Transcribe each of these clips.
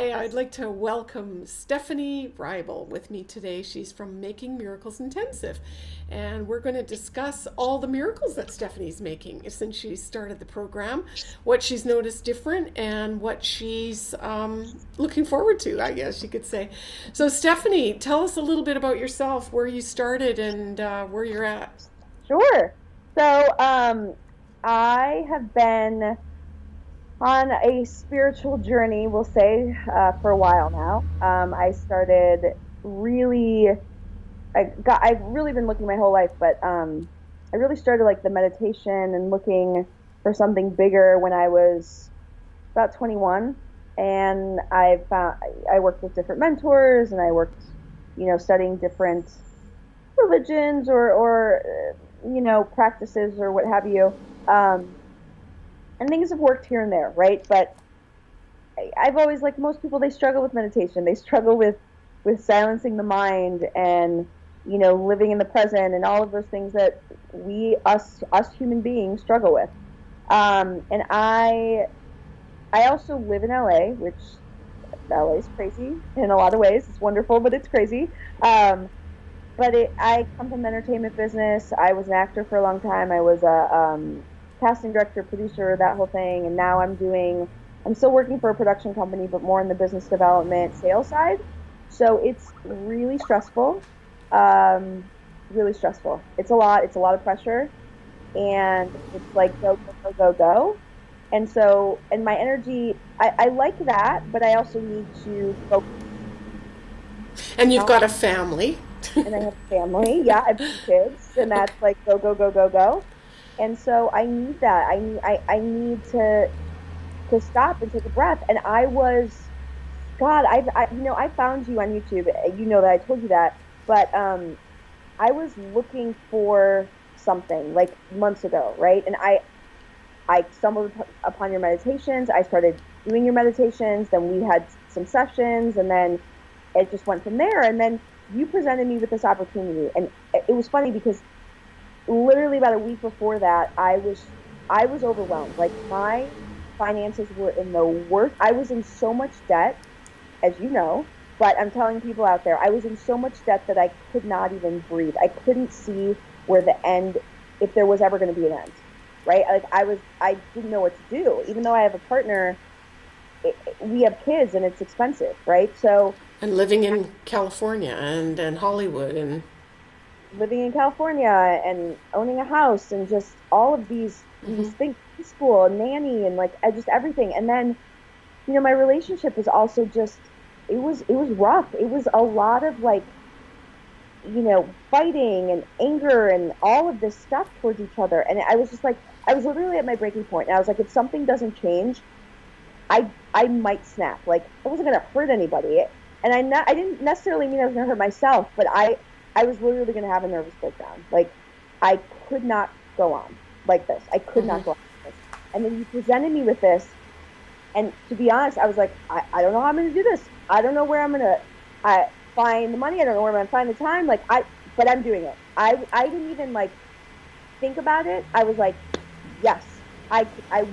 Hi, I'd like to welcome Stephanie Riebel with me today. She's from Making Miracles Intensive, and we're going to discuss all the miracles that Stephanie's making since she started the program, what she's noticed different, and what she's looking forward to, I guess you could say. So, Stephanie, tell us a little bit about yourself, where you started, and where you're at. Sure. I have been on a spiritual journey, we'll say, for a while now. I started really, I've really been looking my whole life, but I really started like the meditation and looking for something bigger when I was about 21. And I worked with different mentors, and I worked, studying different religions or practices or what have you. And things have worked here and there, right? But I've always, like most people, they struggle with meditation. They struggle with silencing the mind and, living in the present and all of those things that us human beings struggle with. And I also live in LA, which LA is crazy in a lot of ways. It's wonderful, but it's crazy. I come from the entertainment business. I was an actor for a long time. I was a casting director, producer, that whole thing. And now I'm still working for a production company, but more in the business development sales side. So it's really stressful. Really stressful. It's a lot. It's a lot of pressure. And it's like go, go, go, go, go. And my energy, I like that, but I also need to focus. And you've got a family. And I have a family. Yeah, I have 2 kids, and that's like go, go, go, go, go. And so I need that. I need to stop and take a breath. And God, I found you on YouTube. You know that I told you that, but I was looking for something like months ago, right? And I stumbled upon your meditations. I started doing your meditations. Then we had some sessions, and then it just went from there. And then you presented me with this opportunity, and it was funny because literally about a week before that, I was overwhelmed. Like my finances were in the worst. I was in so much debt, as you know, but I'm telling people out there, I was in so much debt that I could not even breathe. I couldn't see where the end, if there was ever going to be an end, right? Like I didn't know what to do. Even though I have a partner, we have kids and it's expensive, right? So, And living in California and Hollywood and living in California and owning a house and just all of these things, school, nanny, and like just everything. And then, my relationship was also just it was rough. It was a lot of like, fighting and anger and all of this stuff towards each other. And I was just like, I was literally at my breaking point. And I was like, if something doesn't change, I might snap. Like I wasn't gonna hurt anybody. And I didn't necessarily mean I was gonna hurt myself, but I was literally going to have a nervous breakdown. Like, I could not go on like this. I could not go on like this. And then you presented me with this. And to be honest, I was like, I don't know how I'm going to do this. I don't know where I'm going to find the money. I don't know where I'm going to find the time. But I'm doing it. I didn't even, think about it. I was like, yes, I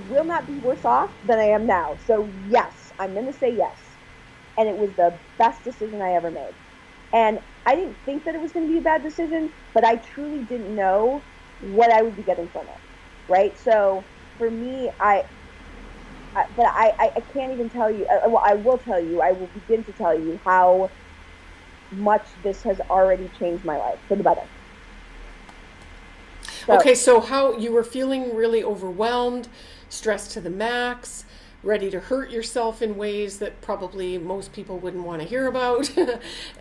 will not be worse off than I am now. So, yes, I'm going to say yes. And it was the best decision I ever made. And I didn't think that it was going to be a bad decision, but I truly didn't know what I would be getting from it, right? So for me, I can't even tell you. Well, I will tell you. I will begin to tell you how much this has already changed my life for the better. So, Okay, so how you were feeling really overwhelmed, stressed to the max, ready to hurt yourself in ways that probably most people wouldn't want to hear about.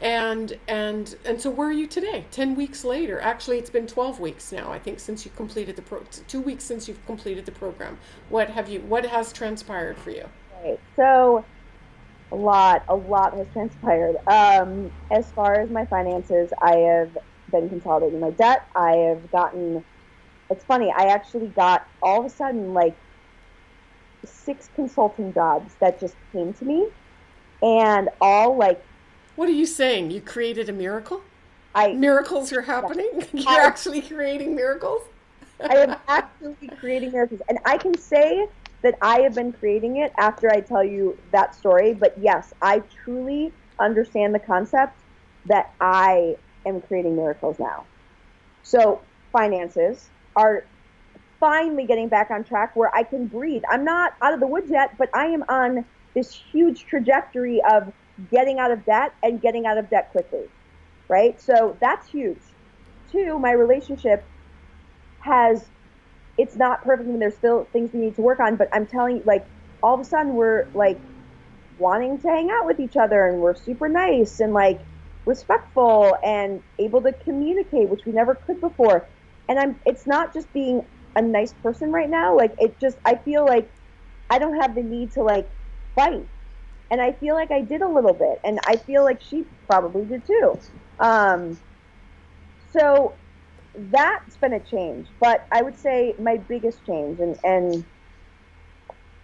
And so where are you today? 10 weeks later. Actually, it's been 12 weeks now, I think, since you completed 2 weeks since you've completed the program. What has transpired for you? right. So a lot has transpired. As far as my finances, I have been consolidating my debt. I have gotten, it's funny, I actually got all of a sudden like 6 consulting jobs that just came to me, and all like What are you saying? You created a miracle? I Miracles are happening? You're I, actually creating miracles? I am actually creating miracles, and I can say that I have been creating it after I tell you that story. But yes, I truly understand the concept that I am creating miracles now. So finances are finally getting back on track where I can breathe. I'm not out of the woods yet, but I am on this huge trajectory of getting out of debt and getting out of debt quickly, right? So that's huge. Two, my relationship has, it's not perfect and there's still things we need to work on, but I'm telling you, like, all of a sudden we're like wanting to hang out with each other and we're super nice and like respectful and able to communicate, which we never could before. And it's not just being a nice person right now. Like, it just, I feel like I don't have the need to like fight. And I feel like I did a little bit. And I feel like she probably did too. So that's been a change. But I would say my biggest change, and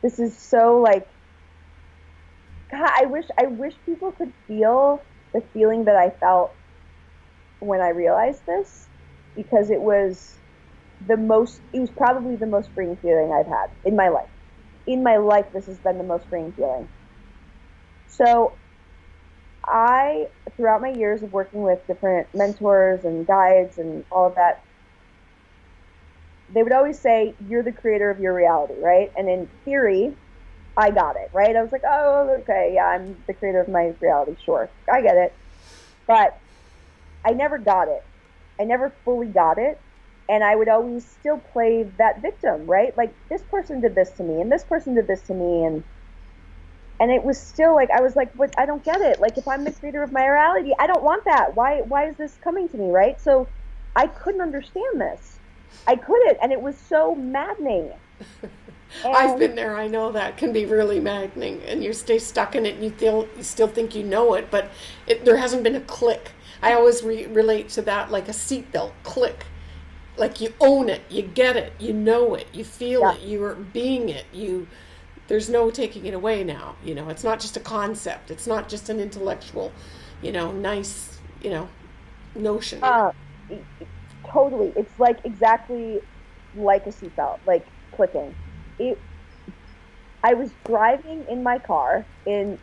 this is so like, God, I wish people could feel the feeling that I felt when I realized this, because it was probably the most freeing feeling I've had in my life. In my life, this has been the most freeing feeling. So throughout my years of working with different mentors and guides and all of that, they would always say, you're the creator of your reality, right? And in theory, I got it, right? I was like, oh, okay, yeah, I'm the creator of my reality, sure, I get it. But I never got it. I never fully got it. And I would always still play that victim, right? Like, this person did this to me, and this person did this to me, and it was still like, I was like, what? I don't get it. Like, if I'm the creator of my reality, I don't want that. Why is this coming to me, right? So I couldn't understand this. I couldn't, and it was so maddening. I've been there. I know that can be really maddening, and you stay stuck in it, and you still think you know it, but there hasn't been a click. I always relate to that like a seatbelt click. Like, you own it, you get it, you know it, you feel it, you're being it. There's no taking it away now. It's not just a concept. It's not just an intellectual, nice, notion. Totally. It's like exactly like a seatbelt, like clicking. I was driving in my car in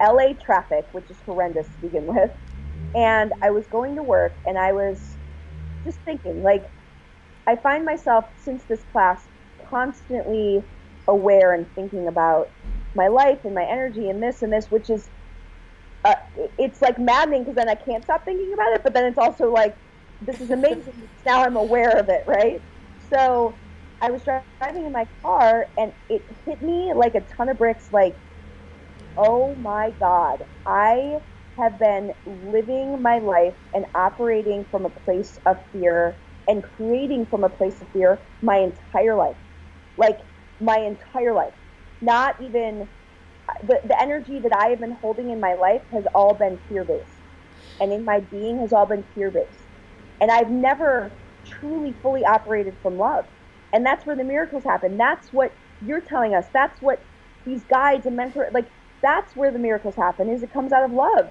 LA traffic, which is horrendous to begin with, and I was going to work, and I was just thinking, like, I find myself since this class constantly aware and thinking about my life and my energy and this, which is, it's like maddening because then I can't stop thinking about it, but then it's also like, this is amazing. Now I'm aware of it, right? So I was driving in my car and it hit me like a ton of bricks, like, oh my God, I have been living my life and operating from a place of fear and creating from a place of fear my entire life. Like, my entire life. Not even, the energy that I have been holding in my life has all been fear-based. And in my being has all been fear-based. And I've never truly fully operated from love. And that's where the miracles happen. That's what you're telling us. That's what these guides and mentors, like, that's where the miracles happen, is it comes out of love.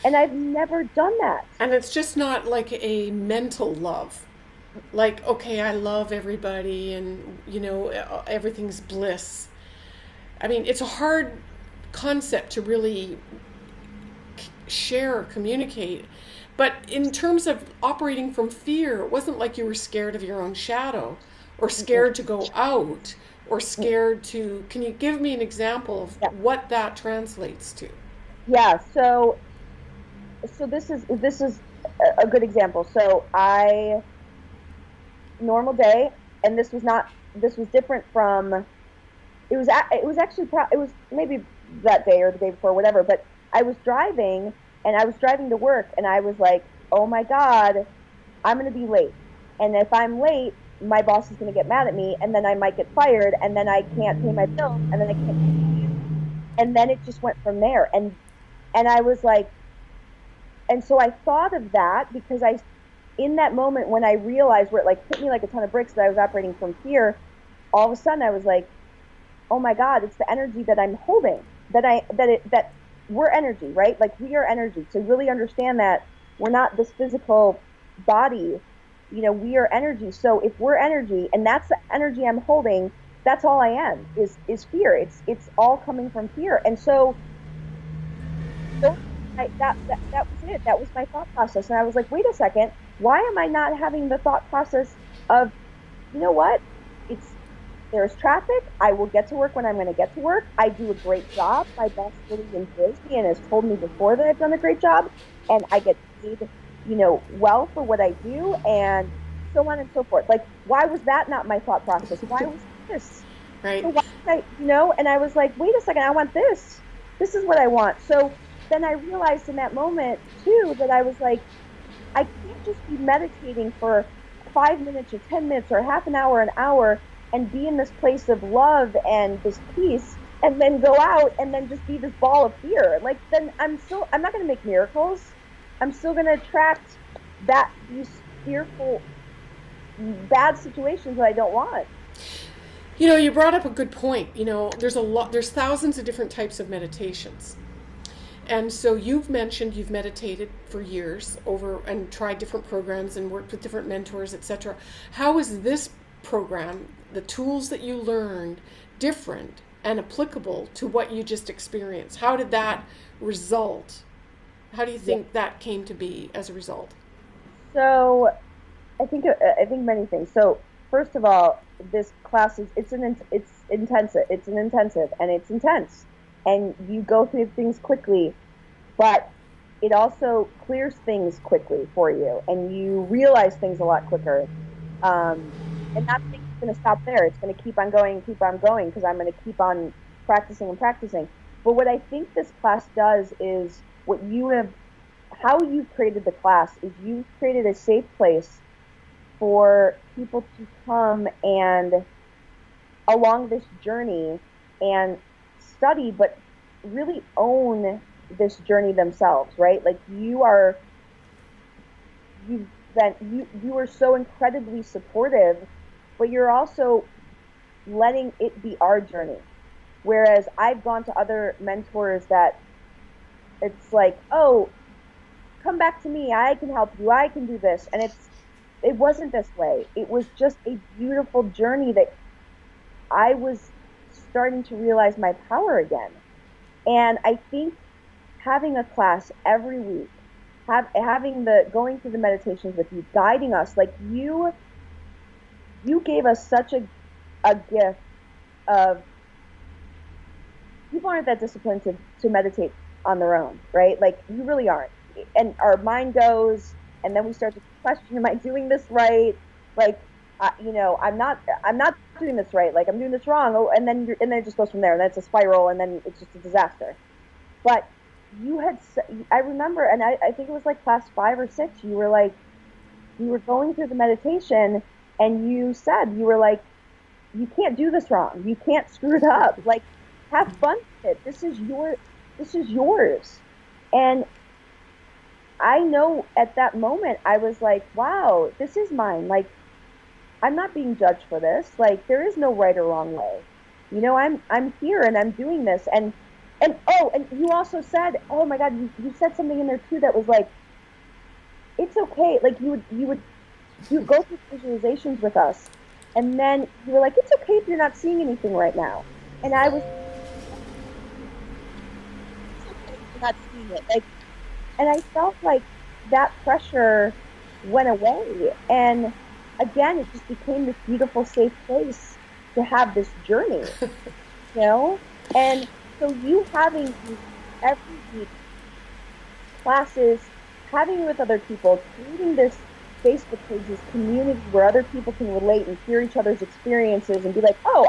And I've never done that. And it's just not like a mental love. Like, okay, I love everybody and, everything's bliss. I mean, it's a hard concept to really share or communicate. But in terms of operating from fear, it wasn't like you were scared of your own shadow or scared to go out or scared to... Can you give me an example of what that translates to? Yeah, so this is a good example. So normal day, and this was different from, it was maybe that day or the day before, whatever, but I was driving to work, and I was like, oh my God, I'm going to be late. And if I'm late, my boss is going to get mad at me, and then I might get fired, and then I can't pay my bills, and then I can't. And then it just went from there. And I was like, and so I thought of that because in that moment when I realized, where it like hit me like a ton of bricks, that I was operating from fear, all of a sudden I was like, oh my God, it's the energy that I'm holding, that we're energy, right? Like, we are energy. To really understand that we're not this physical body, we are energy. So if we're energy, and that's the energy I'm holding, that's all I am is fear. It's all coming from fear. And so that was it. That was my thought process. And I was like, wait a second, why am I not having the thought process of, you know what? It's there's traffic. I will get to work when I'm going to get to work. I do a great job. My boss really enjoys me and has told me before that I've done a great job, and I get paid, well for what I do, and so on and so forth. Like, why was that not my thought process? Why was this? Right. So why did and I was like, wait a second, I want this. This is what I want. So then I realized in that moment too that I was like, I can't just be meditating for 5 minutes or 10 minutes or half an hour, and be in this place of love and this peace, and then go out and then just be this ball of fear. Like, then I'm not going to make miracles. I'm still going to attract these fearful, bad situations that I don't want. You brought up a good point. There's thousands of different types of meditations. And so you've mentioned you've meditated for years over and tried different programs and worked with different mentors, etc. How is this program, the tools that you learned, different and applicable to what you just experienced? How did that result? How do you think that came to be as a result? So I think many things. So first of all, this class it's intensive. It's an intensive, and it's intense, and you go through things quickly, but it also clears things quickly for you, and you realize things a lot quicker. And not think it's going to stop there. It's going to keep on going, because I'm going to keep on practicing and practicing. But what I think this class does is how you've created the class is you've created a safe place for people to come and along this journey and study, but really own this journey themselves, right? Like you are so incredibly supportive, but you're also letting it be our journey. Whereas I've gone to other mentors that it's like, oh, come back to me, I can help you, I can do this. And it wasn't this way. It was just a beautiful journey that I was starting to realize my power again. And I think having a class every week, going through the meditations with you, guiding us, like you gave us such a gift of, people aren't that disciplined to meditate on their own, right? Like you really aren't. And our mind goes, and then we start to question, am I doing this right? Like, I'm not doing this right. Like I'm doing this wrong. Oh, and then it just goes from there, and then it's a spiral, and then it's just a disaster. But I remember, and I think it was like class 5 or 6, you were going through the meditation, and you were like, you can't do this wrong. You can't screw it up. Like, have fun with it. This is yours. And I know at that moment, I was like, wow, this is mine. Like, I'm not being judged for this. Like, there is no right or wrong way. I'm here and I'm doing this. And you also said, oh my God, you said something in there too that was like, it's okay. Like you go through visualizations with us, and then you were like, it's okay if you're not seeing anything right now. And I was, it's okay if you're not seeing it. Like, and I felt like that pressure went away. And again, it just became this beautiful, safe place to have this journey, And so you having these every week classes, having with other people, creating this Facebook page, this community where other people can relate and hear each other's experiences and be like, oh,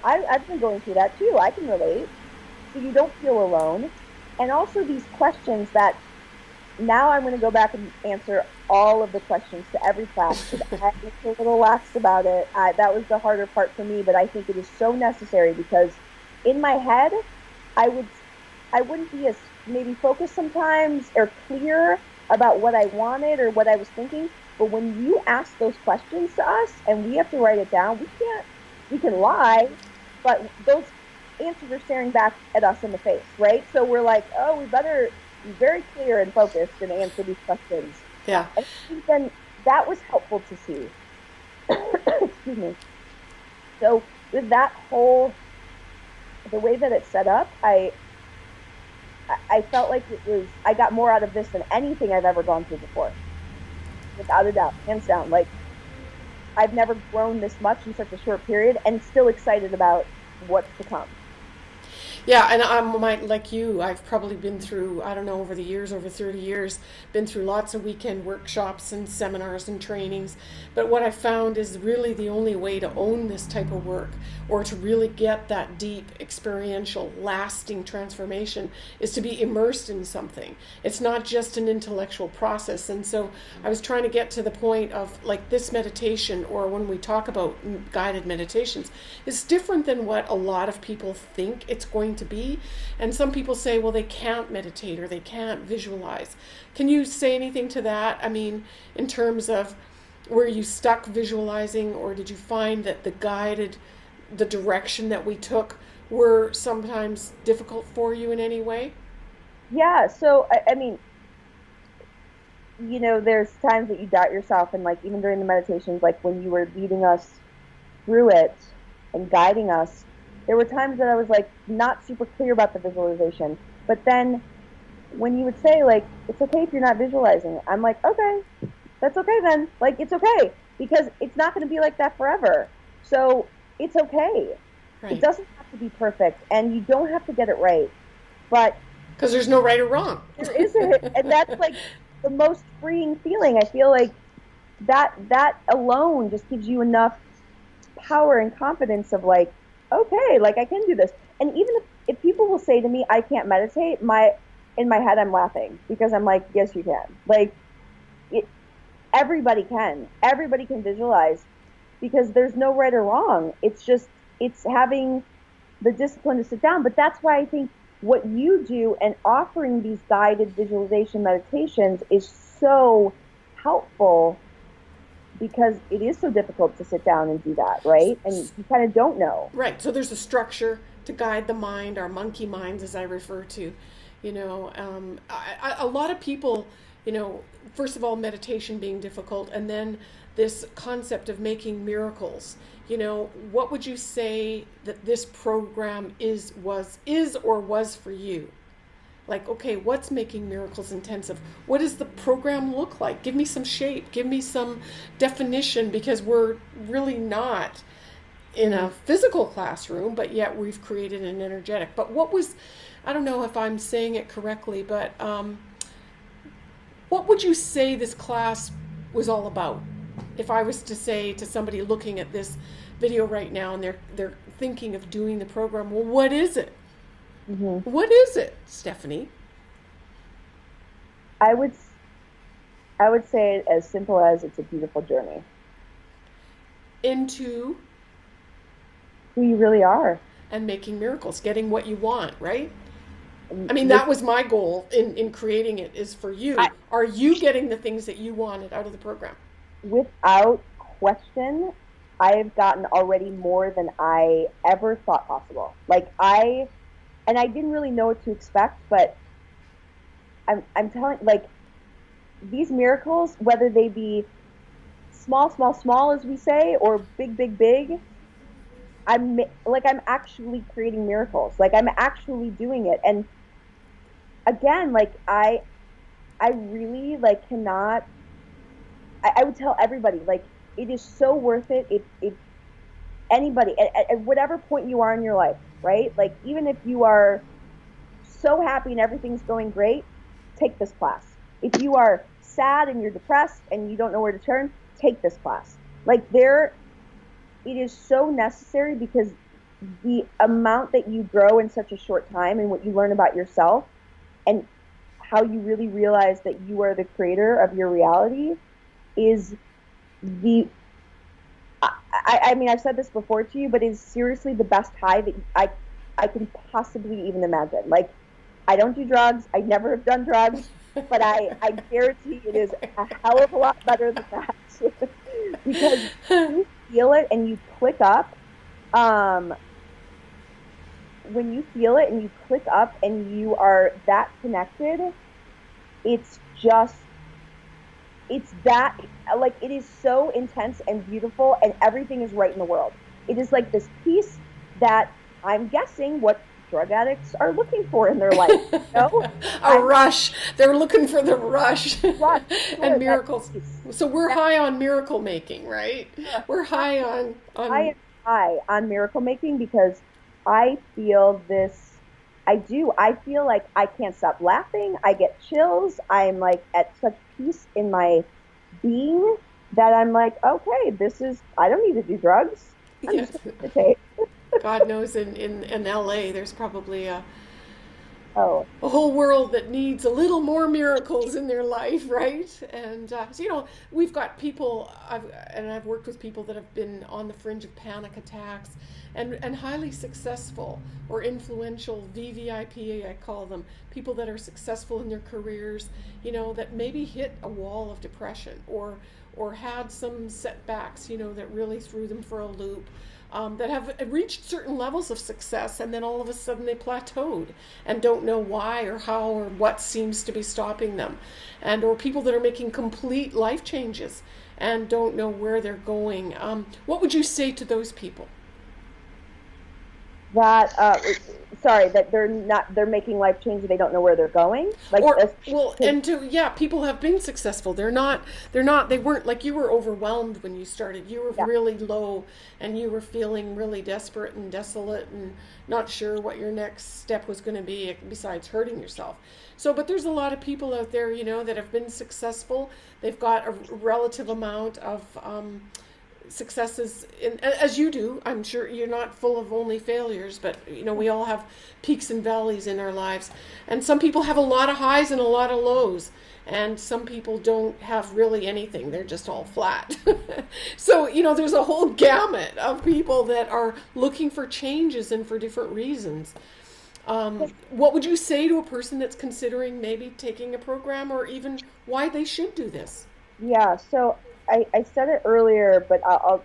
I've been going through that too. I can relate. So you don't feel alone. And also these questions that now I'm going to go back and answer all of the questions to every class. I was a little lax about it. That was the harder part for me, but I think it is so necessary because in my head, I wouldn't be as maybe focused sometimes or clear about what I wanted or what I was thinking. But when you ask those questions to us and we have to write it down, we can lie, but those answers are staring back at us in the face, right? So we're like, oh, we better be very clear and focused and answer these questions. Yeah. I think then that was helpful to see. Excuse me. So with that whole, the way that it's set up, I felt like I got more out of this than anything I've ever gone through before, without a doubt, hands down. Like, I've never grown this much in such a short period, and still excited about what's to come. Yeah, and like you, I've probably been through, I don't know, over the years, over 30 years, been through lots of weekend workshops and seminars and trainings. But what I found is really the only way to own this type of work, or to really get that deep, experiential, lasting transformation, is to be immersed in something. It's not just an intellectual process. And so I was trying to get to the point of, like, this meditation, or when we talk about guided meditations, is different than what a lot of people think it's going to be. And some people say, well, they can't meditate or they can't visualize. Can you say anything to that? I mean, in terms of, were you stuck visualizing, or did you find that the direction that we took were sometimes difficult for you in any way? Yeah, so I mean, there's times that you doubt yourself, and like even during the meditations, like when you were leading us through it and guiding us, there were times that I was like not super clear about the visualization. But then when you would say, like, it's okay if you're not visualizing, I'm like, okay, that's okay then. Like, it's okay, because it's not going to be like that forever. So it's okay. Right. It doesn't have to be perfect, and you don't have to get it right. But because there's no right or wrong. There isn't. And that's like the most freeing feeling. I feel like that alone just gives you enough power and confidence of like, okay, like I can do this. And even if people will say to me, I can't meditate, in my head I'm laughing, because I'm like, yes, you can. Like, everybody can. Everybody can visualize, because there's no right or wrong. It's having the discipline to sit down. But that's why I think what you do and offering these guided visualization meditations is so helpful, because it is so difficult to sit down and do that, right? And you kind of don't know. Right. So there's a structure to guide the mind, our monkey minds, as I refer to. A lot of people, first of all, meditation being difficult, and then this concept of making miracles. What would you say that this program is or was for you? Like, okay, what's making miracles intensive? What does the program look like? Give me some shape, give me some definition, because we're really not in a physical classroom, but yet we've created an energetic. But I don't know if I'm saying it correctly, but what would you say this class was all about? If I was to say to somebody looking at this video right now and they're thinking of doing the program, well, what is it? Mm-hmm. What is it, Stephanie? I would say it as simple as it's a beautiful journey into who you really are, and making miracles, getting what you want, right? I mean, that was my goal in creating it, is for you. Are you getting the things that you wanted out of the program? Without question, I have gotten already more than I ever thought possible. Like, I didn't really know what to expect, but I'm telling, like, these miracles, whether they be small, as we say, or big, I'm actually creating miracles. Like, I'm actually doing it. And again, like, I really, like, cannot, I would tell everybody, like, it is so worth it if anybody, at whatever point you are in your life, right? Like, even if you are so happy and everything's going great, take this class. If you are sad and you're depressed and you don't know where to turn, take this class. Like, it is so necessary, because the amount that you grow in such a short time, and what you learn about yourself, and how you really realize that you are the creator of your reality, is I mean, I've said this before to you, but it's seriously the best high that I can possibly even imagine. Like, I don't do drugs. I never have done drugs, but I guarantee it is a hell of a lot better than that. Because you feel it and you click up, when you feel it and you click up and you are that connected, it's that, like, it is so intense and beautiful, and everything is right in the world. it is like this peace that I'm guessing what drug addicts are looking for in their life. You know? Rush. They're looking for the rush Rush, and sure, miracles. So we're high on miracle making, right? We're high on I am high on miracle making because I feel this. I do. I feel like I can't stop laughing. I get chills. I'm like at such peace in my being that I'm like, okay, I don't need to do drugs. I'm yes. just going to meditate. God knows in LA there's probably Oh, a whole world that needs a little more miracles in their life, right? And so we've got people. I've worked with people that have been on the fringe of panic attacks, and highly successful or influential VVIP, I call them, people that are successful in their careers. That maybe hit a wall of depression or had some setbacks. That really threw them for a loop. That have reached certain levels of success, and then all of a sudden they plateaued and don't know why or how or what seems to be stopping them, or people that are making complete life changes and don't know where they're going. What would you say to those people? that that they're making life change, they don't know where they're going, people have been successful. They weren't like you were overwhelmed when you started. You were really low and you were feeling really desperate and desolate and not sure what your next step was going to be besides hurting yourself. But there's a lot of people out there, that have been successful. They've got a relative amount of successes as you do. I'm sure you're not full of only failures, but we all have peaks and valleys in our lives, and some people have a lot of highs and a lot of lows, and some people don't have really anything. They're just all flat. So there's a whole gamut of people that are looking for changes and for different reasons. What would you say to a person that's considering maybe taking a program, or even why they should do this? Yeah, so I said it earlier, but I'll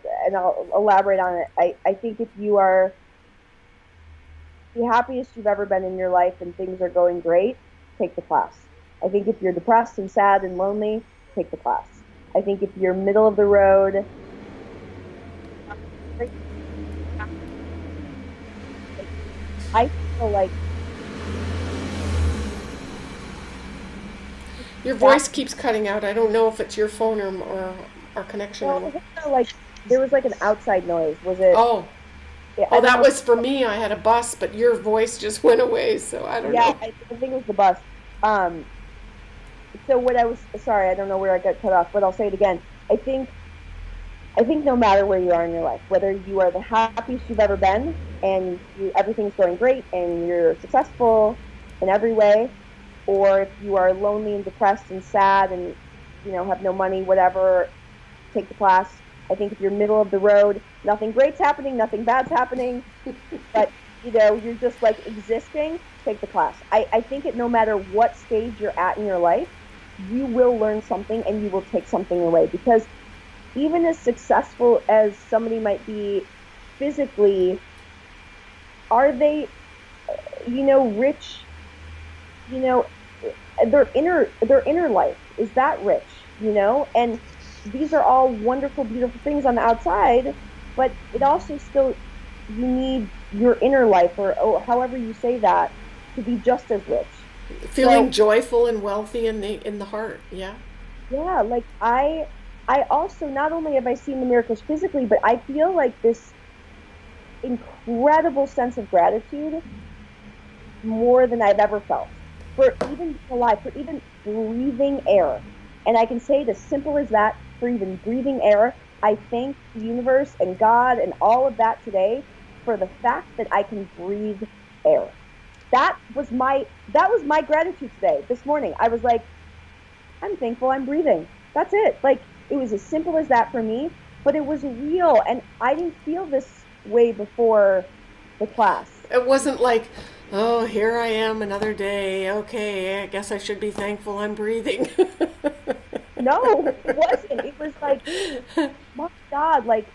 elaborate on it. I think if you are the happiest you've ever been in your life and things are going great, take the class. I think if you're depressed and sad and lonely, take the class. I think if you're middle of the road, I feel like your voice keeps cutting out. I don't know if it's your phone or our connection. Well, like there was like an outside noise. Was it? Oh, yeah, that was for me. I had a bus, but your voice just went away, so I don't know. Yeah, I think it was the bus. So what I was sorry, I don't know where I got cut off, but I'll say it again. I think no matter where you are in your life, whether you are the happiest you've ever been and everything's going great and you're successful in every way, or if you are lonely and depressed and sad and have no money, whatever, take the class. I think if you're middle of the road, nothing great's happening, nothing bad's happening, but you're just like existing, take the class. I think no matter what stage you're at in your life, you will learn something and you will take something away, because even as successful as somebody might be physically, are they rich? Their inner life, is that rich? And these are all wonderful, beautiful things on the outside, but it also still, you need your inner life, or however you say that, to be just as rich. Feeling joyful and wealthy in the heart. Yeah. Yeah, like I also, not only have I seen the miracles physically, but I feel like this incredible sense of gratitude more than I've ever felt for even being alive, for even breathing air. And I can say it as simple as that: for even breathing air. I thank the universe and God and all of that today for the fact that I can breathe air. That was my gratitude today. This morning, I was like, I'm thankful I'm breathing. That's it. Like, it was as simple as that for me, but it was real, and I didn't feel this way before the class. It wasn't like, oh, here I am another day. Okay, I guess I should be thankful I'm breathing. No, it wasn't. It was like, my God, like,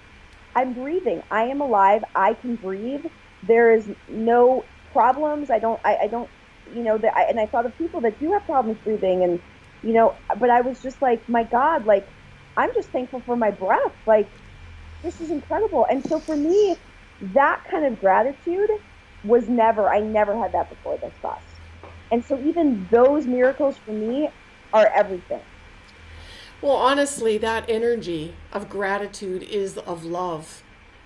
I'm breathing. I am alive. I can breathe. There is no problems. I don't, and I thought of people that do have problems breathing, and, but I was just like, my God, like, I'm just thankful for my breath. Like, this is incredible. And so for me, that kind of gratitude I never had that before this class. And so even those miracles for me are everything. Well, honestly, that energy of gratitude is of love.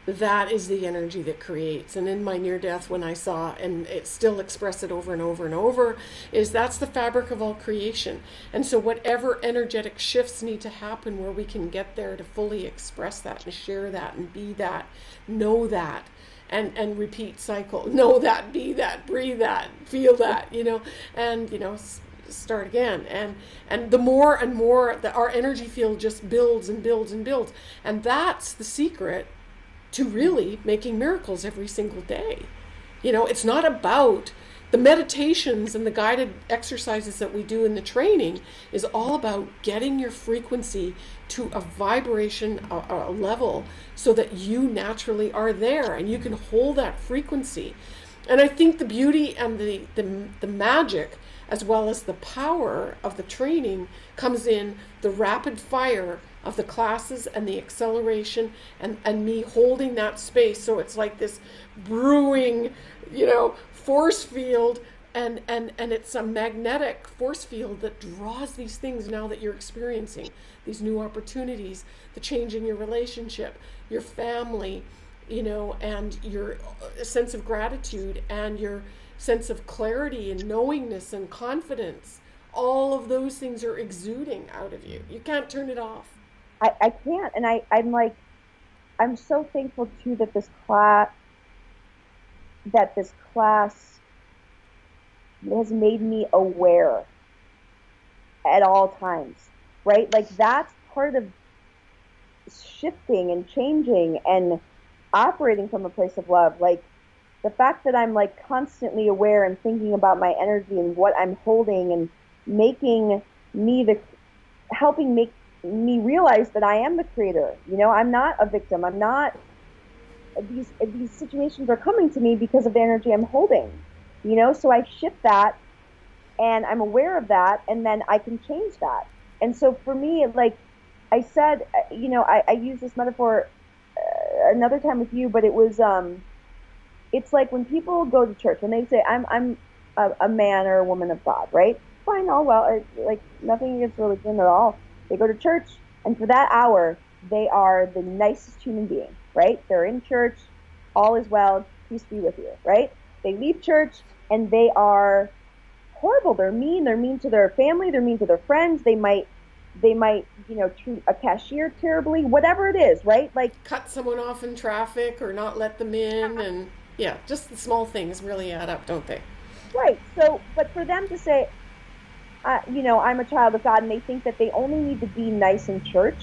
That is the energy that creates. And in my near death, when I saw, and it still express it over and over and over, is that's the fabric of all creation. And so whatever energetic shifts need to happen where we can get there to fully express that and share that and be that, know that, and repeat cycle, know that, be that, breathe that, feel that, and start again, and the more and more that our energy field just builds and builds and builds, and that's the secret to really making miracles every single day. It's not about the meditations and the guided exercises that we do in the training, is all about getting your frequency to a vibration, a level, so that you naturally are there and you can hold that frequency. And I think the beauty and the magic, as well as the power of the training, comes in the rapid fire of the classes and the acceleration and me holding that space. So it's like this brewing, force field, and it's a magnetic force field that draws these things now that you're experiencing, these new opportunities, the change in your relationship, your family, and your sense of gratitude and your sense of clarity and knowingness and confidence. All of those things are exuding out of you. You can't turn it off. I can't. And I'm so thankful too that this class has made me aware at all times, right? Like that's part of shifting and changing and operating from a place of love. Like the fact that I'm like constantly aware and thinking about my energy and what I'm holding and helping make me realize that I am the creator. I'm not a victim. I'm not, these situations are coming to me because of the energy I'm holding, so I shift that and I'm aware of that, and then I can change that. And so for me, like I said, I use this metaphor another time with you, but it was, it's like when people go to church and they say, I'm a man or a woman of God, right? Fine, all well, like nothing against religion at all. They go to church, and for that hour, they are the nicest human being, right? They're in church, all is well, peace be with you, right? They leave church, and they are horrible. They're mean to their family, they're mean to their friends, they might treat a cashier terribly, whatever it is, right? Like cut someone off in traffic or not let them in, and yeah, just the small things really add up, don't they? Right. So, but for them to say, I'm a child of God, and they think that they only need to be nice in church,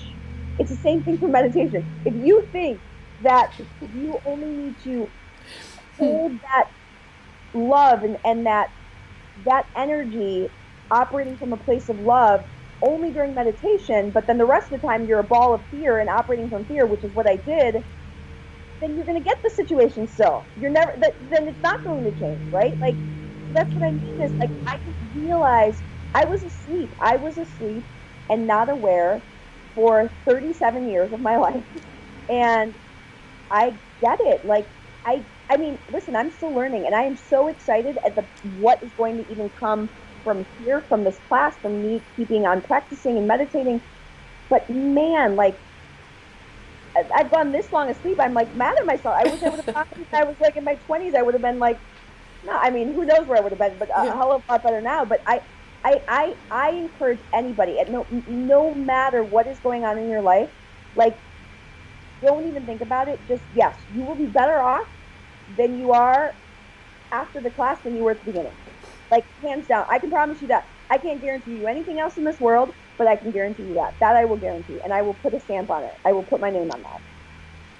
it's the same thing for meditation. If you think that you only need to hold that love and that energy operating from a place of love only during meditation, but then the rest of the time you're a ball of fear and operating from fear, which is what I did, then you're going to get the situation still. Then it's not going to change, right? Like, that's what I mean is, like, I just realized I was asleep and not aware for 37 years of my life. And I get it. Like, I mean, listen, I'm still learning, and I am so excited at what is going to even come from here, from this class, from me keeping on practicing and meditating. But man, like, I've gone this long asleep, I'm like mad at myself. I wish I would have thought if I was like in my 20s, I would have been like, no, I mean, who knows where I would have been, but a hell of a lot better now. But I encourage anybody, at no matter what is going on in your life, like, don't even think about it. Just, yes, you will be better off than you are after the class than you were at the beginning. Like, hands down. I can promise you that. I can't guarantee you anything else in this world, but I can guarantee you that. That I will guarantee, and I will put a stamp on it. I will put my name on that.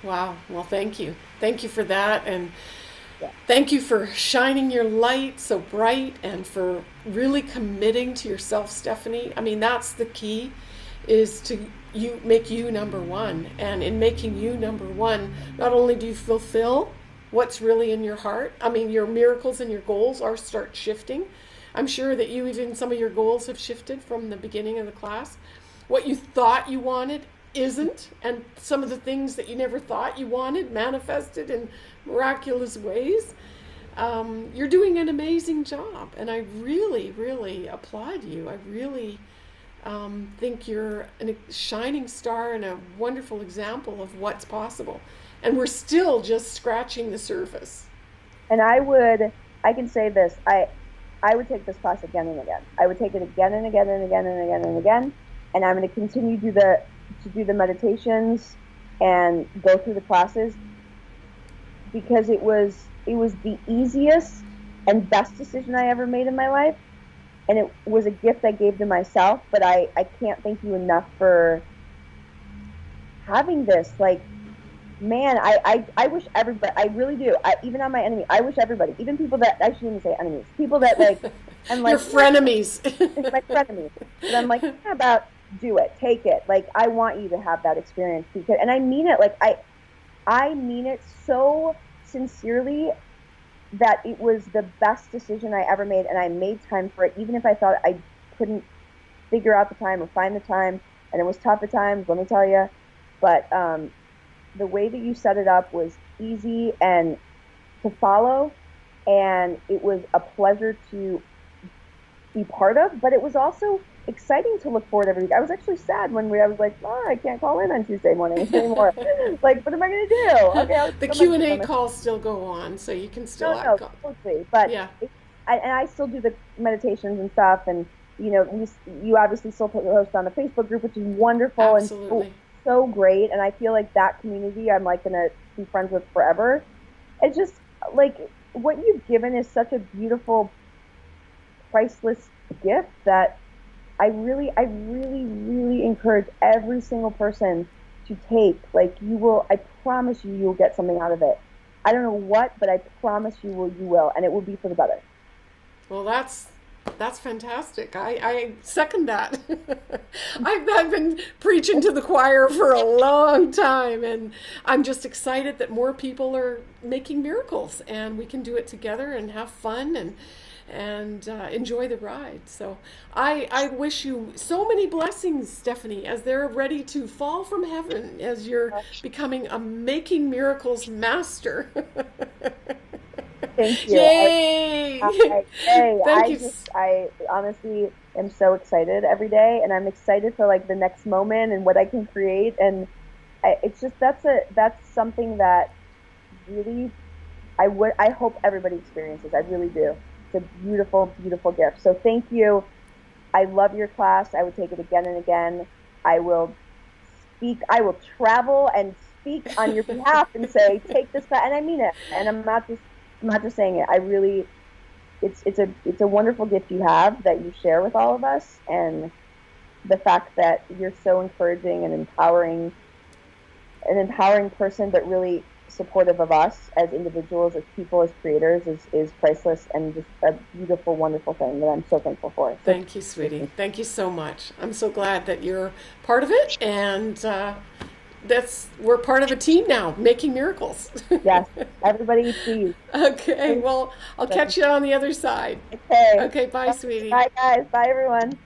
Wow. Well, thank you. Thank you for that, and thank you for shining your light so bright and for really committing to yourself, Stephanie. I mean, that's the key, is to make you number one. And in making you number one, not only do you fulfill what's really in your heart, I mean, your miracles and your goals start shifting. I'm sure that some of your goals have shifted from the beginning of the class. What you thought you wanted isn't, and some of the things that you never thought you wanted manifested in miraculous ways. You're doing an amazing job, and I really, really applaud you. I really think you're a shining star and a wonderful example of what's possible. And we're still just scratching the surface. And I can say this, I would take this class again and again. I would take it again and again and again and again and again. And I'm going to continue to do the meditations and go through the classes, because it was the easiest and best decision I ever made in my life. And it was a gift I gave to myself, but I can't thank you enough for having this. Like, man, I wish everybody, I really do, even on my enemy, I wish everybody, even people that, I shouldn't even say enemies, people that like, I'm like, your frenemies. My frenemies. But I'm like, how about do it, take it. Like, I want you to have that experience, because, and I mean it, like, I mean it so sincerely, that it was the best decision I ever made, and I made time for it, even if I thought I couldn't figure out the time or find the time, and it was tough at times, let me tell you. But the way that you set it up was easy and to follow, and it was a pleasure to be part of, but it was also exciting to look forward every week. I was actually sad when I was like, oh, I can't call in on Tuesday mornings anymore. Like, what am I going to do? Okay, the Q&A calls still go on, so you can still totally. But yeah. And I still do the meditations and stuff, and you obviously still post on the Facebook group, which is wonderful. Absolutely. And so great. And I feel like that community I'm like going to be friends with forever. It's just like what you've given is such a beautiful, priceless gift that I really, really encourage every single person to take. Like, I promise you'll get something out of it. I don't know what, but I promise you will, and it will be for the better. Well, that's fantastic. I second that. I've been preaching to the choir for a long time, and I'm just excited that more people are making miracles, and we can do it together and have fun and enjoy the ride. So I wish you so many blessings, Stephanie, as they're ready to fall from heaven, as you're becoming a making miracles master. Thank you. Yay! Thank you. I honestly am so excited every day, and I'm excited for like the next moment and what I can create. And it's just, that's something that really I hope everybody experiences. I really do. It's a beautiful, beautiful gift. So thank you. I love your class. I would take it again and again. I will travel and speak on your behalf and say, take this class. And I mean it. And I'm not just saying it. I really, it's a wonderful gift you have that you share with all of us. And the fact that you're so encouraging and empowering, an empowering person, but really supportive of us as individuals, as people, as creators is priceless, and just a beautiful, wonderful thing that I'm so thankful for. Thank you, sweetie. Thank you so much. I'm so glad that you're part of it, and we're part of a team now, making miracles. Yes, everybody please. Okay, well, I'll catch you on the other side. Okay. Okay, bye, sweetie. Bye, guys. Bye, everyone.